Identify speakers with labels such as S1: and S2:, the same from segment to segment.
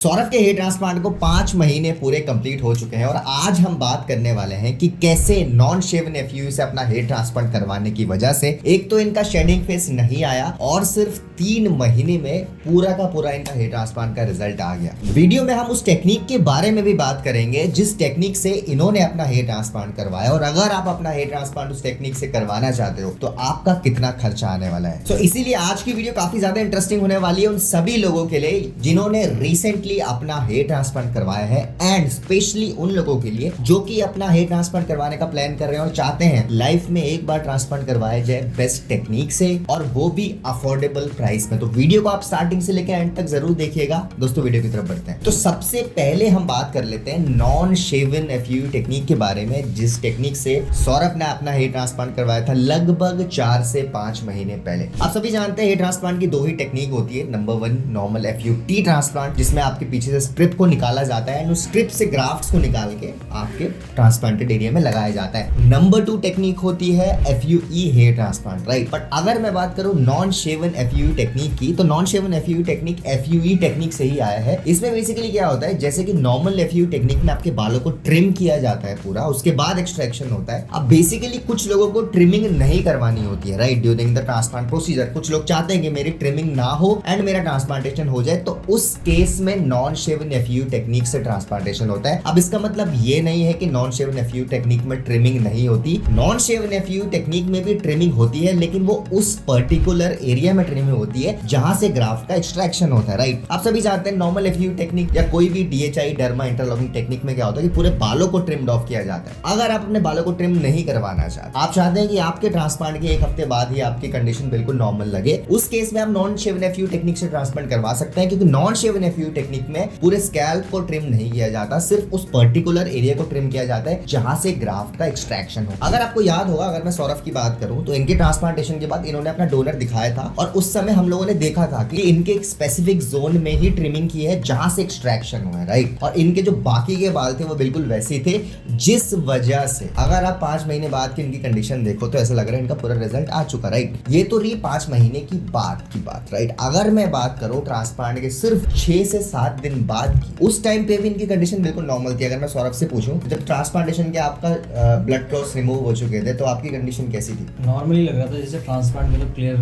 S1: सौरभ के hair transplant को 5 महीने पूरे कंप्लीट हो चुके हैं और आज हम बात करने वाले हैं कि कैसे नॉन शेवन एफयूयू से अपना हेयर ट्रांसप्लांट करवाने की वजह से एक तो इनका शेडिंग फेस नहीं आया और सिर्फ 3 महीने में पूरा का पूरा इनका हेयर ट्रांसप्लांट का रिजल्ट आ गया। वीडियो में हम उस टेक्निक के बारे में भी बात करेंगे जिस टेक्निक से इन्होंने अपना हेयर ट्रांसप्लांट करवाया और अगर आप अपना हेयर ट्रांसप्लांट उस टेक्निक से करवाना चाहते हो तो आपका कितना खर्चा आने वाला है। तो इसीलिए आज की वीडियो काफी ज्यादा इंटरेस्टिंग होने वाली है उन सभी लोगों के लिए जिन्होंने रिसेंटली अपना हेयर ट्रांसप्लांट करवाया है एंड स्पेशली उन लोगों के लिए जो कि अपना हेयर ट्रांसप्लांट करवाने का प्लान कर रहे हैं और चाहते हैं लाइफ में एक बार ट्रांसप्लांट करवाया जाए बेस्ट टेक्निक से और वो भी अफोर्डेबल प्राइस में। तो वीडियो को आप स्टार्टिंग से लेकर एंड तक जरूर देखिएगा। दोस्तों वीडियो की तरफ बढ़ते हैं। तो सबसे पहले हम बात कर लेते हैं नॉन शेवन एफयूयू टेक्निक के बारे में जिस टेक्निक से सौरभ ने अपना हेयर ट्रांसप्लांट करवाया था लगभग 4 से 5 महीने पहले। आप सभी जानते हैं हेयर ट्रांसप्लांट की 2 ही टेक्निक होती है। नंबर 1 नॉर्मल एफयूटी ट्रांसप्लांट जिसमें आपके पीछे से स्ट्रिप को निकाला जाता है एंड उस स्ट्रिप से ग्राफ्ट्स को निकाल के आपके ट्रांसप्लांटेड एरिया में लगाया जाता है। नंबर 2 टेक्निक होती है FUE hair transplant, right. But अगर मैं बात करूं नॉन शेवन एफयूई टेक्निक की तो non shaven FUE technique FUE technique से ही आया है। इसमें बेसिकली क्या होता है जैसे कि नॉर्मल एफयूई टेक्निक में आपके बालों को ट्रिम किया जाता है पूरा, उसके बाद एक्सट्रैक्शन होता है। अब बेसिकली कुछ लोगों को ट्रिमिंग नहीं करवानी होती है, right, during the transplant procedure. कुछ लोग चाहते हैं कि मेरी ट्रिमिंग ना हो एंड मेरा ट्रांसप्लांटेशन हो जाए, तो उस केस में नॉन शेवन एफयूई टेक्निक से ट्रांसप्लांटेशन होता है। अब इसका मतलब ये नहीं है कि नॉन शेवन एफयूई टेक्निक में ट्रिमिंग नहीं होती। नॉन शेवन एफयूई टेक्निक में भी ट्रिमिंग होती है लेकिन वो उस पर्टिकुलर एरिया में ट्रिमिंग होती है जहां से ग्राफ्ट का एक्सट्रैक्शन होता है, राइट। आप सभी जानते हैं नॉर्मल एफयूई टेक्निक या कोई भी डीएचआई डर्मा इंटरलॉकिंग टेक्निक में क्या होता है कि पूरे बालों को ट्रिम्ड ऑफ किया जाता है। अगर आप अपने बालों को ट्रिम नहीं करवाना चाहते, आप चाहते हैं कि आपके ट्रांसप्लांट के 1 हफ्ते बाद ही आपकी कंडीशन बिल्कुल नॉर्मल लगे, उस केस में आप नॉन शेवन एफयूई टेक्निक से ट्रांसप्लांट करवा सकते हैं क्योंकि नॉन शेवन एफयूई टेक्निक में पूरे स्कैल्प को ट्रिम नहीं किया जाता, सिर्फ उस पर्टिकुलर एरिया को ट्रिम किया जाता है जहां से ग्राफ्ट का एक्सट्रैक्शन हो। अगर आपको याद होगा, अगर मैं सौरभ की बात करूं तो इनके ट्रांसप्लांटेशन के बाद इन्होंने अपना डोनर दिखाया था और उस समय हम लोगों ने देखा था कि इनके एक स्पेसिफिक जोन में ही ट्रिमिंग की है जहां से एक्सट्रैक्शन हुआ है, राइट। और इनके जो बाकी के बाल थे वो बिल्कुल वैसे ही थे, जिस वजह से अगर आप 5 महीने बाद की इनकी कंडीशन देखो तो ऐसा लग रहा है इनका पूरा रिजल्ट आ चुका, राइट। ये तो रही 5 महीने की बात, राइट। अगर मैं बात करूं ट्रांसप्लांट के सिर्फ 6 से 7 दिन बाद की, उस टाइम पे भी इनकी कंडीशन बिल्कुल नॉर्मल थी। अगर मैं सौरभ से पूछूं जब ट्रांसप्लांटेशन के आपका ब्लड क्लॉट्स रिमूव हो चुके थे तो आपकी कंडीशन कैसी थी?
S2: नॉर्मली लग रहा था जैसे ट्रांसप्लांट मतलब क्लियर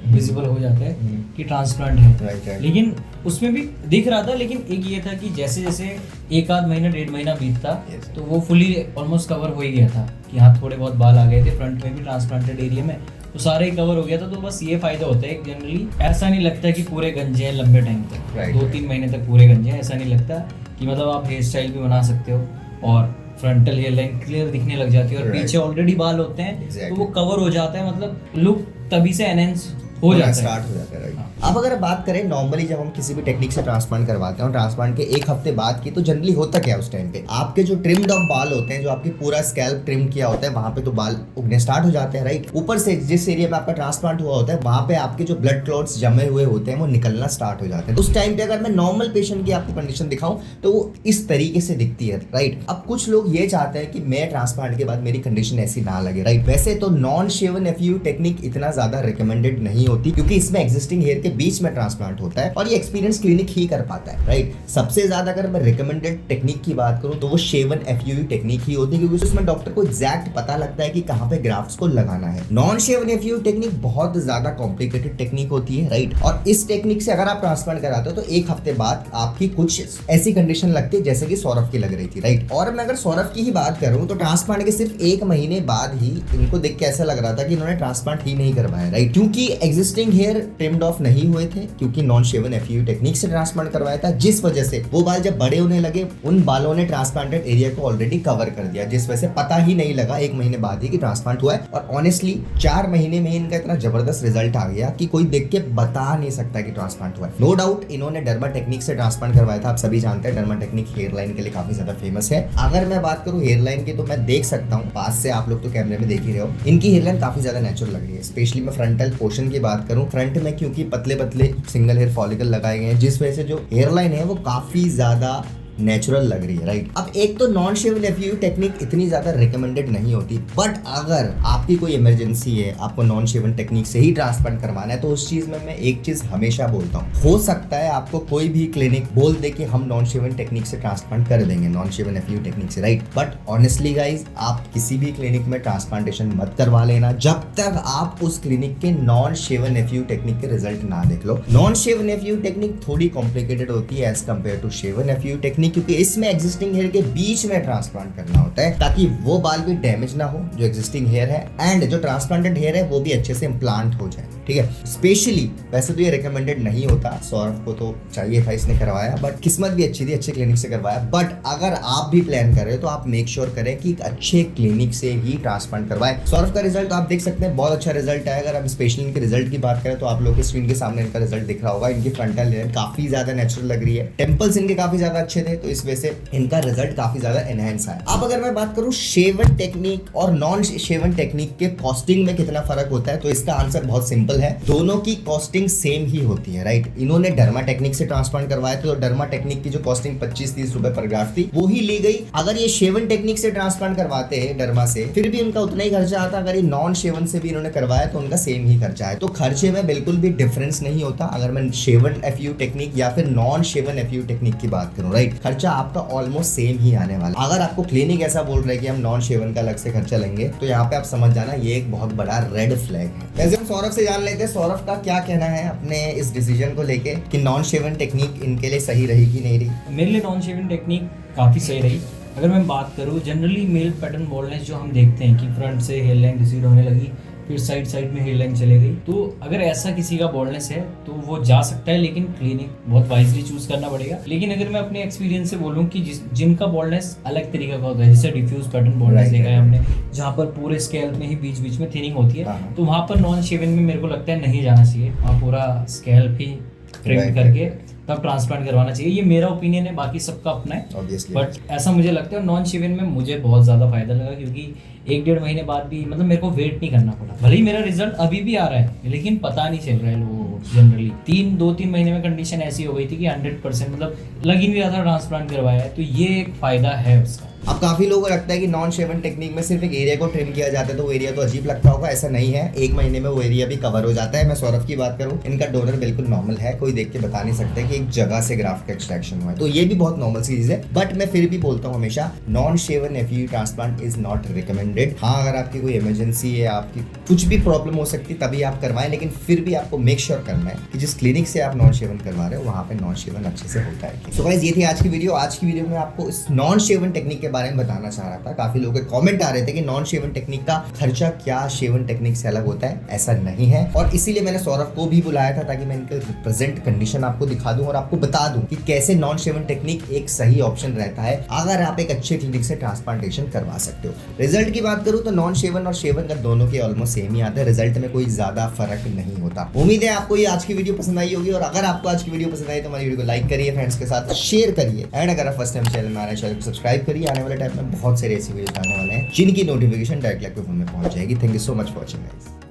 S2: विजिबल हो जाता है कि ट्रांसप्लांट है,
S1: राइट।
S2: लेकिन उसमें भी दिख रहा था। लेकिन एक ये था कि जैसे जैसे 1 महीना 1.5 महीना बीतता तो वो फुली ऑलमोस्ट कवर हो ही गया था कि हाँ थोड़े बहुत बाल आ गए थे फ्रंट में भी ट्रांसप्लांटेड एरिया में, तो सारे ही कवर हो गया था। तो बस ये फायदा होता है जनरली, ऐसा नहीं लगता कि पूरे गंजे हैं लंबे टाइम तक, 2-3 महीने तक पूरे गंजे हैं, ऐसा नहीं लगता कि मतलब आप हेयर स्टाइल भी बना सकते हो और फ्रंटल हेयर लाइन क्लियर दिखने लग जाती है और पीछे ऑलरेडी बाल होते हैं तो वो कवर हो जाता है, मतलब लुक तभी से एनहेंस हो जाता है,
S1: स्टार्ट हो जाता है, राइट। अब अगर बात करें नॉर्मली जब हम किसी भी टेक्निक से ट्रांसप्लांट करवाते हैं ट्रांसप्लांट के 1 हफ्ते बाद की, तो जनरली होता क्या है उस टाइम पे आपके जो ट्रिम्ड ऑफ बाल होते हैं, जो आपके पूरा स्कैल्प ट्रिम किया होता है वहां पे तो बाल उगने स्टार्ट हो जाते हैं, राइट। ऊपर से जिस एरिया में आपका ट्रांसप्लांट हुआ होता है वहां पे आपके जो ब्लड क्लॉट्स जमे हुए होते हैं वो निकलना स्टार्ट हो जाते हैं। उस टाइम पे अगर मैं नॉर्मल पेशेंट की आपको कंडीशन दिखाऊं तो वो इस तरीके से दिखती है, राइट। अब कुछ लोग ये चाहते हैं कि मैं ट्रांसप्लांट के बाद मेरी कंडीशन ऐसी ना लगे, राइट। वैसे तो नॉन शेवन एफयूई टेक्निक इतना ज्यादा रिकमेंडेड नहीं होती क्योंकि इसमें एग्जिस्टिंग हेयर के बीच में ट्रांसप्लांट होता है और ये एक्सपीरियंस क्लिनिक ही कर पाता है, राइट। सबसे ज्यादा अगर मैं रिकमेंडेड टेक्निक की बात करूं तो वो शेवन एफयूई टेक्निक ही होती है क्योंकि उसमें डॉक्टर को एग्जैक्ट पता लगता है कि कहां पे ग्राफ्ट्स को लगाना है। नॉन शेवन एफयूई टेक्निक बहुत ज्यादा कॉम्प्लिकेटेड टेक्निक होती है, राइट। और इस टेक्निक से अगर आप ट्रांसप्लांट कराते हो तो 1 हफ्ते बाद आपकी कुछ ऐसी कंडीशन लगती है जैसे कि सौरभ की लग रही थी, राइट। और मैं अगर सौरभ की ही बात करूं तो ट्रांसप्लांट के सिर्फ 1 महीने बाद ही इनको देख के ऐसा लग रहा था कि इन्होंने ट्रांसप्लांट ही नहीं करवाया, राइट, क्योंकि एग्जिस्टिंग हेयर ट्रिम्ड ऑफ नहीं हुए थे क्योंकि नॉन शेवन एफयूई टेक्निक से ट्रांसप्लांट करवाया था, जिस वजह से वो बाल जब बड़े होने लगे उन बालों ने ट्रांसप्लांटेड एरिया को ऑलरेडी कवर कर दिया, जिस वजह से पता ही नहीं लगा 1 महीने बाद ही कि ट्रांसप्लांट हुआ है। और ऑनेस्टली 4 महीने में इनका इतना जबरदस्त रिजल्ट आ गया कि कोई देख के बता नहीं सकता कि ट्रांसप्लांट हुआ है। नो डाउट इन्होंने डर्मा टेक्निक से ट्रांसप्लांट करवाया था। आप सभी जानते हैं डर्मा टेक्निक हेयर लाइन के लिए काफी ज्यादा फेमस है। अगर मैं बात करूं हेयर लाइन की तो मैं देख सकता हूं पास से, आप लोग तो कैमरे में देख ही रहे हो, इनकी हेयर लाइन काफी ज्यादा नेचुरल लग रही है। स्पेशली मैं फ्रंटल पोर्शन की बात करूं, फ्रंट में क्योंकि पतले पतले सिंगल हेयर फॉलिकल लगाए गए हैं जिस वजह से जो हेयर लाइन है वो काफी ज्यादा नेचुरल लग रही है, राइट। अब एक तो नॉन शेवन एफयू टेक्निक इतनी ज्यादा रिकमेंडेड नहीं होती, बट अगर आपकी कोई इमरजेंसी है, आपको नॉन शेवन टेक्निक से ही ट्रांसप्लांट करवाना है, तो उस चीज में मैं एक चीज हमेशा बोलता हूँ, हो सकता है आपको कोई भी क्लिनिक बोल दे कि हम नॉन शेवन टेक्निक से ट्रांसप्लांट कर देंगे, नॉन शेवन एफयू टेक्निक से, राइट। बट ऑनेस्टली गाइज, आप किसी भी क्लिनिक में ट्रांसप्लांटेशन मत करवा लेना जब तक आप उस क्लिनिक के नॉन शेवन एफयू टेक्निक के रिजल्ट ना देख लो। नॉन शेवन एफयू टेक्निक थोड़ी कॉम्प्लिकेटेड होती है as compare to shaven FU technique, क्योंकि इसमें एग्जिस्टिंग हेयर के बीच में ट्रांसप्लांट करना होता है ताकि वो बाल भी डैमेज ना हो जो एग्जिस्टिंग हेयर है, एंड जो ट्रांसप्लांटेड हेयर है वो भी अच्छे से इम्प्लांट हो जाए, ठीक है। स्पेशली वैसे तो ये रिकमेंडेड नहीं होता, सौरभ को तो चाहिए था, इसने करवाया, बट किस्मत भी अच्छी थी, अच्छे क्लिनिक से करवाया। बट अगर आप भी प्लान कर रहे हो तो आप मेक श्योर करें कि एक अच्छे क्लिनिक से ही ट्रांसप्लांट करवाएं। सौरभ का रिजल्ट आप देख सकते हैं, बहुत अच्छा रिजल्ट है। अगर आप स्पेशली इनके रिजल्ट की बात करें तो आप लोग के स्क्रीन के सामने इनका रिजल्ट दिख रहा होगा। इनकी फ्रंटल लेयर काफी ज्यादा नेचुरल लग रही है, टेम्पल्स इनके काफी ज्यादा अच्छे थे, तो इस वजह से इनका रिजल्ट काफी ज्यादा एनहेंस है। अब अगर मैं बात करूं शेवन टेक्निक और नॉन शेवन टेक्निक के कॉस्टिंग में कितना फर्क होता है, तो इसका आंसर बहुत सिंपल है, दोनों की कॉस्टिंग सेम ही होती है, राइट। इन्होंने डर्मा टेक्निक से ट्रांसप्लांट करवाया तो डर्मा टेक्निक की जो कॉस्टिंग 25-30 रुपए पर ग्राफ थी वो ही ली गई। अगर ये शेवन टेक्निक से ट्रांसप्लांट करवाते हैं डर्मा से, फिर भी उनका उतना ही खर्चा आता। अगर ये नॉन शेवन से भी इन्होंने करवाया तो उनका सेम ही खर्चा है, तो खर्चे में बिल्कुल भी डिफरेंस नहीं होता। अगर मैं शेवन एफयू टेक्निक या फिर नॉन शेवन एफयू टेक्निक की बात करूं, राइट, खर्चा आपका ऑलमोस्ट सेम ही आने वाला। अगर आपको क्लिनिक ऐसा बोल रहे हैं कि हम नॉन शेवन का अलग से खर्चा लेंगे, तो यहाँ पे आप समझ जाना ये एक बहुत बड़ा रेड फ्लैग है। वैसे हम सौरभ से जान लेते हैं सौरभ का क्या कहना है अपने इस डिसीजन को लेके कि नॉन शेवन टेक्निक इनके लिए सही रही कि नहीं रही।
S2: मेरे लिए नॉन शेवन टेक्निक काफ़ी सही रही। अगर मैं बात करूँ, जनरली मेल पैटर्न बॉल्डनेस जो हम देखते हैं कि फ्रंट से हेयर लाइन रिसीड होने लगी, फिर साइड में हेयर लाइन चले गई, तो अगर ऐसा किसी का बॉल्डनेस है तो वो जा सकता है, लेकिन क्लिनिक बहुत वाइजली चूज करना पड़ेगा। लेकिन अगर मैं अपने एक्सपीरियंस से बोलूँ कि जिनका बॉल्डनेस अलग तरीके का होता है, जैसे डिफ्यूज पैटर्न बॉल्डनेस देखा है हमने, जहाँ पर पूरे स्कैल्प में ही बीच में थिनिंग होती है, तो वहाँ पर नॉन शेवन में मेरे को लगता है नहीं जाना चाहिए, वहाँ पूरा स्कैल्प ही ट्रिम करके तब ट्रांसप्लांट करवाना चाहिए। ये मेरा ओपिनियन है, बाकी सबका अपना है, बट ऐसा मुझे लगता है। नॉन शेवन में मुझे बहुत ज़्यादा फायदा लगा, क्योंकि 1-1.5 महीने बाद भी मतलब मेरे को वेट नहीं करना पड़ा। भले ही मेरा रिजल्ट अभी भी आ रहा है, लेकिन पता नहीं चल रहा है लोगों को। जनरली 2-3 महीने में कंडीशन ऐसी हो गई थी कि 100% मतलब लग ही नहीं रहा था ट्रांसप्लांट करवाया है, तो ये एक फ़ायदा है उसका।
S1: अब काफी लोगों को लगता है कि नॉन शेवन टेक्निक में सिर्फ एक एरिया को ट्रिम किया जाता है, तो वो एरिया तो अजीब लगता होगा। ऐसा नहीं है, 1 महीने में वो एरिया भी कवर हो जाता है। मैं सौरभ की बात करूं, इनका डोनर बिल्कुल नॉर्मल है, कोई देख के बता नहीं सकता कि एक जगह से ग्राफ्ट का एक्सट्रैक्शन हुआ है, तो ये भी बहुत नॉर्मल चीज है। बट मैं फिर भी बोलता हूँ हमेशा, non shaven FU transplant is not recommended. हाँ, अगर आपकी कोई इमरजेंसी है, आपकी कुछ भी प्रॉब्लम हो सकती है, तभी आप करवाएं, लेकिन फिर भी आपको मेक श्योर करना है कि जिस क्लिनिक से आप नॉन शेवन करवा रहे हो वहाँ पे नॉन शेवन अच्छे से होता है। सो गाइस, ये थी आज की वीडियो। आज की वीडियो में आपको इस नॉन शेवन टेक्निक के बारे में बताना चाह रहा था। काफी लोगों के कमेंट आ रहे थे कि नॉन शेवन टेक्निक का खर्चा क्या शेवन टेक्निक से अलग होता है। ऐसा नहीं है, और इसीलिए मैंने सौरभ को भी बुलाया था ताकि मैं इनके प्रेजेंट कंडीशन आपको दिखा दूं और आपको बता दूं कि कैसे नॉन शेवन टेक्निक एक सही ऑप्शन रहता है अगर आप एक अच्छे क्लिनिक से ट्रांसप्लांटेशन करवा सकते हो। रिजल्ट की बात करूं तो नॉन शेवन और शेवन का दोनों के ऑलमोस्ट सेम ही आता है, रिजल्ट में कोई ज्यादा फर्क नहीं होता। उम्मीद है आपको ये आज की वीडियो पसंद आई होगी, और अगर आपको आज की वीडियो पसंद आई तो हमारी वीडियो को लाइक करिए, फ्रेंड्स के साथ शेयर करिए, एंड अगर आप फर्स्ट टाइम चैनल में आ रहे हैं, चैनल को सब्सक्राइब करिए। आने वाले टाइम में बहुत सारे ऐसी वीडियो आने वाले हैं जिनकी नोटिफिकेशन डायरेक्टली आपके फोन में पहुंच जाएगी। Thank you so much for watching guys.